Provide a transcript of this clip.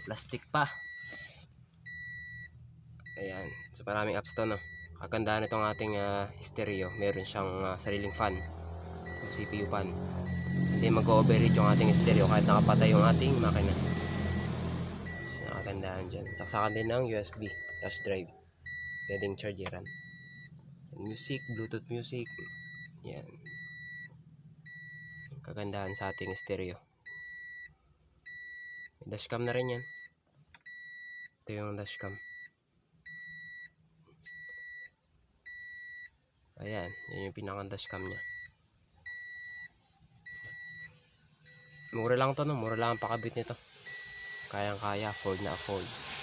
plastic pa. Ayan, so maraming apps to, no. Kagandahan itong ating stereo, meron siyang sariling fan, yung CPU fan. Hindi mag-overheat yung ating stereo kahit nakapatay yung ating makina. So kagandahan dyan, saksakan din ng USB flash drive, pwedeng chargeran. Music, bluetooth music. Yan, kagandahan sa ating stereo. May dashcam na rin yan. Ito yung dashcam. Ayan, yun yung pinaka dashcam nya. Mura lang to, no? Mura lang ang pakabit nito. Kayang kaya, afford na afford.